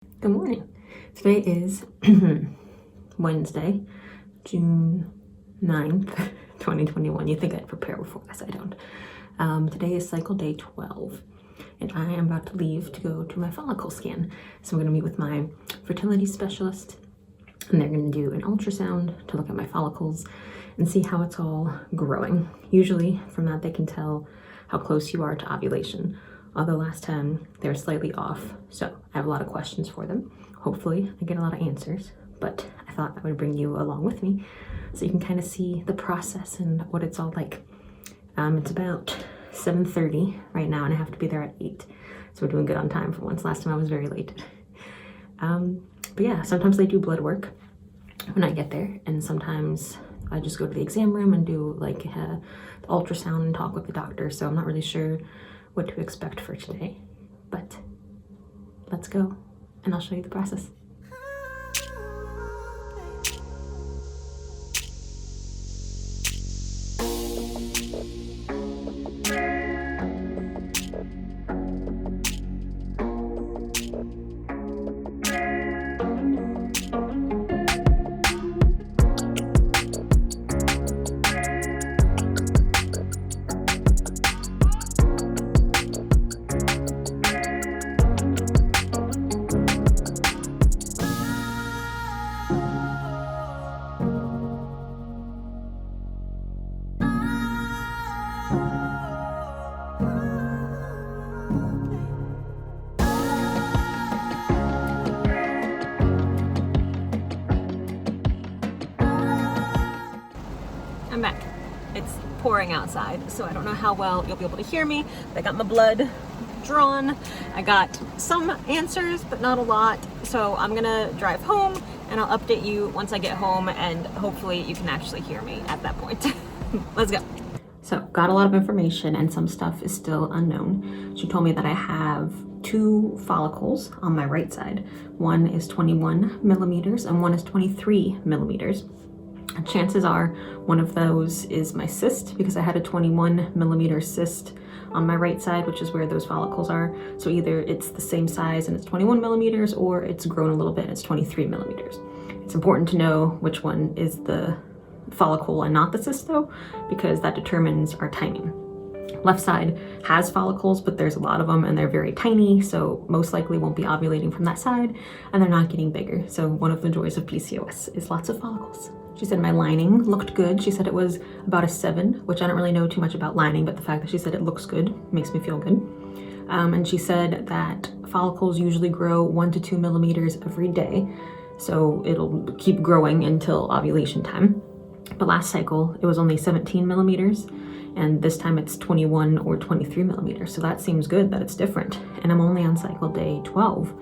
Good morning. Today is Wednesday, June 9th, 2021. You think I'd prepare before this, I don't. Today is cycle day 12, and I am about to leave to go to my follicle scan. So I'm going to meet with my fertility specialist, and they're going to do an ultrasound to look at my follicles and see how it's all growing. Usually from that they can tell how close you are to ovulation. Although last time they were slightly off, so I have a lot of questions for them. Hopefully I get a lot of answers, but I thought I would bring you along with me so you can kind of see the process and what it's all like. It's about 7:30 right now and I have to be there at 8, so we're doing good on time for once. Last time I was very late. But yeah, sometimes they do blood work when I get there, and sometimes I just go to the exam room and do like the ultrasound and talk with the doctor, so I'm not really sure what to expect for today, but let's go and I'll show you the process. I'm back. It's pouring outside, so I don't know how well you'll be able to hear me. I got my blood drawn. I got some answers, but not a lot. So I'm gonna drive home and I'll update you once I get home, and hopefully you can actually hear me at that point. Let's go. So got a lot of information and some stuff is still unknown. She told me that I have 2 follicles on my right side. One is 21 millimeters and one is 23 millimeters. Chances are one of those is my cyst, because I had a 21 millimeter cyst on my right side, which is where those follicles are. So either it's the same size and it's 21 millimeters, or it's grown a little bit and it's 23 millimeters. It's important to know which one is the follicle and not the cyst though, because that determines our timing. Left side has follicles, but there's a lot of them and they're very tiny, so most likely won't be ovulating from that side, and they're not getting bigger. So one of the joys of PCOS is lots of follicles. She said my lining looked good. She said it was about a 7, which I don't really know too much about lining, but the fact that she said it looks good makes me feel good. And she said that follicles usually grow 1 to 2 millimeters every day, so it'll keep growing until ovulation time. But last cycle it was only 17 millimeters, and this time it's 21 or 23 millimeters. So that seems good that it's different. And I'm only on cycle day 12,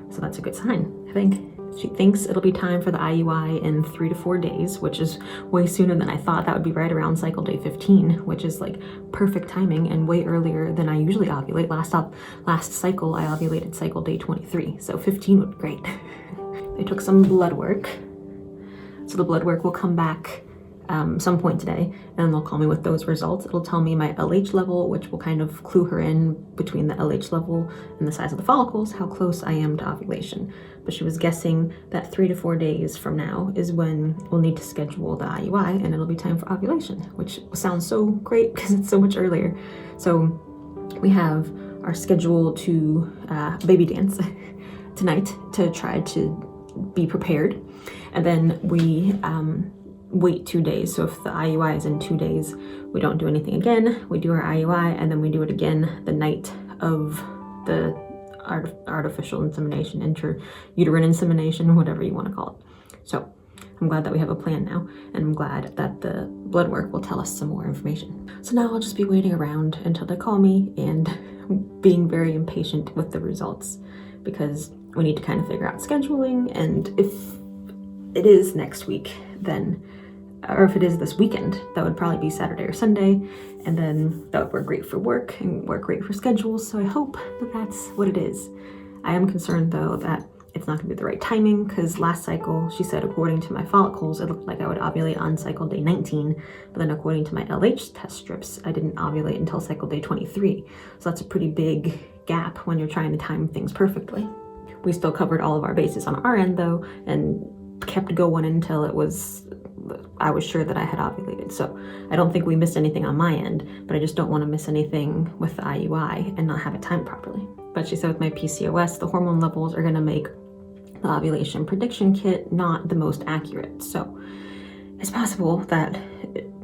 so that's a good sign, I think. She thinks it'll be time for the IUI in 3 to 4 days, which is way sooner than I thought. That would be right around cycle day 15, which is like perfect timing and way earlier than I usually ovulate. Last cycle I ovulated cycle day 23, so 15 would be great. They took some blood work, so the blood work will come back some point today, and they'll call me with those results. It'll tell me my LH level, which will kind of clue her in between the LH level and the size of the follicles, how close I am to ovulation. But she was guessing that 3 to 4 days from now is when we'll need to schedule the IUI, and it'll be time for ovulation, which sounds so great because it's so much earlier. So we have our schedule to baby dance tonight to try to be prepared, and then we wait 2 days. So if the IUI is in 2 days, we don't do anything again. We do our IUI and then we do it again the night of the artificial insemination, intrauterine insemination, whatever you want to call it. So I'm glad that we have a plan now, and I'm glad that the blood work will tell us some more information. So now I'll just be waiting around until they call me and being very impatient with the results, because we need to kind of figure out scheduling, and if it is next week, then, or if it is this weekend, that would probably be Saturday or Sunday, and then that would work great for work and work great for schedules. So I hope that that's what it is. I am concerned though that it's not gonna be the right timing, because last cycle she said according to my follicles it looked like I would ovulate on cycle day 19, but then according to my LH test strips I didn't ovulate until cycle day 23. So that's a pretty big gap when you're trying to time things perfectly. We still covered all of our bases on our end though, and kept going until I was sure that I had ovulated. So I don't think we missed anything on my end, but I just don't want to miss anything with the IUI and not have it timed properly. But she said with my PCOS, the hormone levels are going to make the ovulation prediction kit not the most accurate. So it's possible that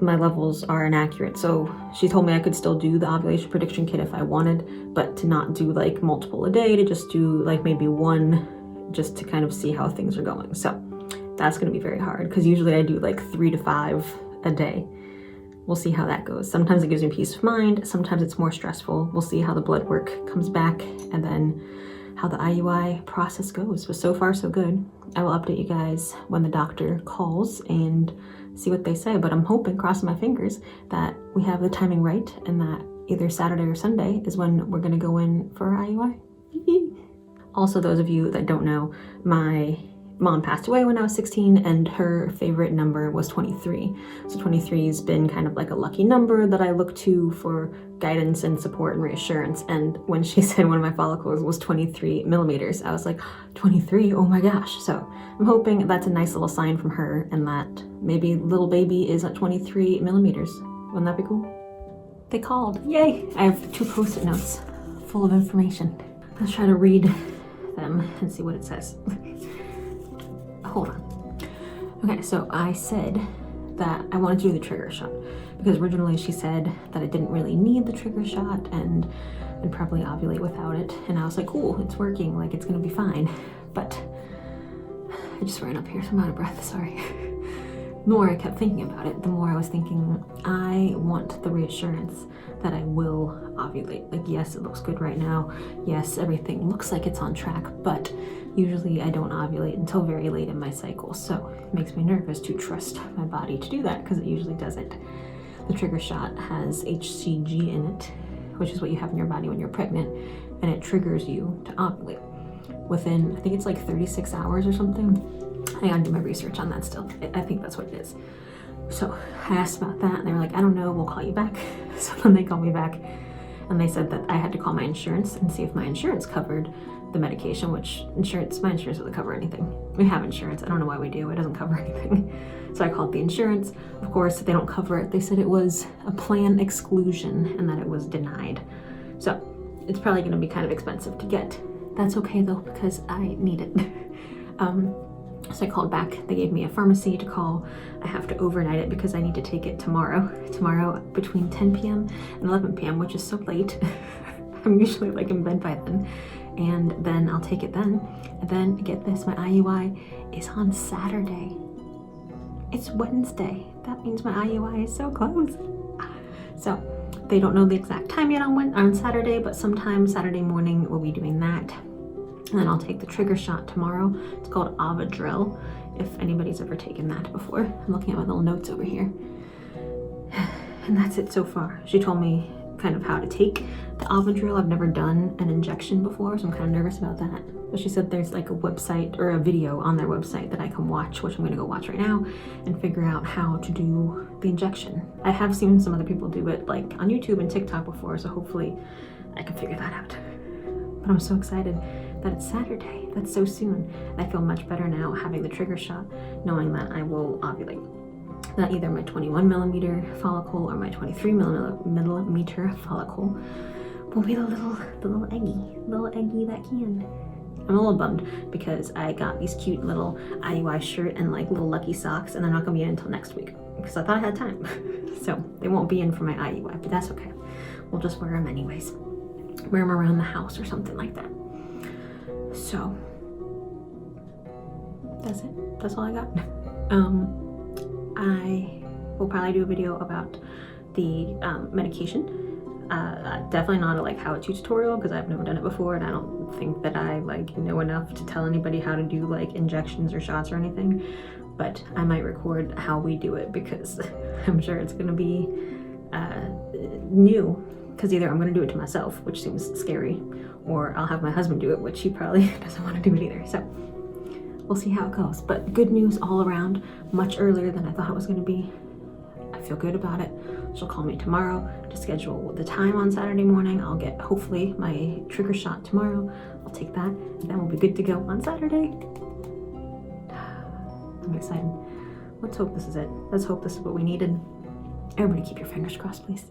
my levels are inaccurate. So she told me I could still do the ovulation prediction kit if I wanted, but to not do like multiple a day, to just do like maybe one, just to kind of see how things are going. So that's going to be very hard because usually I do like 3 to 5 a day. We'll see how that goes. Sometimes it gives me peace of mind. Sometimes it's more stressful. We'll see how the blood work comes back and then how the IUI process goes. But so far so good. I will update you guys when the doctor calls and see what they say. But I'm hoping, crossing my fingers, that we have the timing right and that either Saturday or Sunday is when we're going to go in for our IUI. Also, those of you that don't know, my mom passed away when I was 16 and her favorite number was 23. So 23 has been kind of like a lucky number that I look to for guidance and support and reassurance. And when she said one of my follicles was 23 millimeters, I was like, 23, oh my gosh. So I'm hoping that's a nice little sign from her and that maybe little baby is at 23 millimeters. Wouldn't that be cool? They called, yay. I have 2 Post-it notes full of information. Let's try to read them and see what it says. Hold on. Okay, so I said that I wanted to do the trigger shot because originally she said that I didn't really need the trigger shot and I'd probably ovulate without it. And I was like, cool, it's working, like it's gonna be fine. But I just ran up here, so I'm out of breath, sorry. The more I kept thinking about it, the more I was thinking, I want the reassurance that I will ovulate. Like, yes, it looks good right now. Yes, everything looks like it's on track, but usually I don't ovulate until very late in my cycle. So it makes me nervous to trust my body to do that because it usually doesn't. The trigger shot has HCG in it, which is what you have in your body when you're pregnant, and it triggers you to ovulate. Within, I think it's like 36 hours or something. I gotta do my research on that still. I think that's what it is. So I asked about that and they were like, I don't know, we'll call you back. So then they called me back and they said that I had to call my insurance and see if my insurance covered the medication, which my insurance doesn't cover anything. We have insurance. I don't know why we do. It doesn't cover anything. So I called the insurance. Of course, if they don't cover it, they said it was a plan exclusion and that it was denied. So it's probably gonna be kind of expensive to get. That's okay though, because I need it. So I called back. They gave me a pharmacy to call. I have to overnight it because I need to take it tomorrow. Tomorrow between 10 p.m. and 11 p.m., which is so late. I'm usually like in bed by then. And then I'll take it then. And then get this, my IUI is on Saturday. It's Wednesday. That means my IUI is so close. So they don't know the exact time yet on Saturday, but sometime Saturday morning we'll be doing that. And then I'll take the trigger shot tomorrow. It's called Avadrel, if anybody's ever taken that before. I'm looking at my little notes over here. And that's it so far. She told me kind of how to take the Avadrel. I've never done an injection before, so I'm kind of nervous about that. But she said there's like a website or a video on their website that I can watch, which I'm gonna go watch right now and figure out how to do the injection. I have seen some other people do it like on YouTube and TikTok before, so hopefully I can figure that out. But I'm so excited that it's Saturday. That's so soon. I feel much better now having the trigger shot, knowing that I will ovulate. That either my 21 millimeter follicle or my 23 millimeter follicle will be the little eggy that can. I'm a little bummed because I got these cute little IUI shirt and like little lucky socks, and they're not gonna be in until next week because I thought I had time. So they won't be in for my IUI, but that's okay. We'll just wear them anyways. Wear them around the house or something like that. So that's it. That's all I got. I will probably do a video about the medication. Definitely not a like how-to tutorial because I've never done it before, and I don't think that I like know enough to tell anybody how to do like injections or shots or anything. But I might record how we do it because I'm sure it's gonna be new. Because either I'm going to do it to myself, which seems scary, or I'll have my husband do it, which he probably doesn't want to do it either. So we'll see how it goes. But good news all around, much earlier than I thought it was going to be. I feel good about it. She'll call me tomorrow to schedule the time on Saturday morning. I'll get, hopefully, my trigger shot tomorrow. I'll take that, and then we'll be good to go on Saturday. I'm excited. Let's hope this is it. Let's hope this is what we needed. Everybody keep your fingers crossed, please.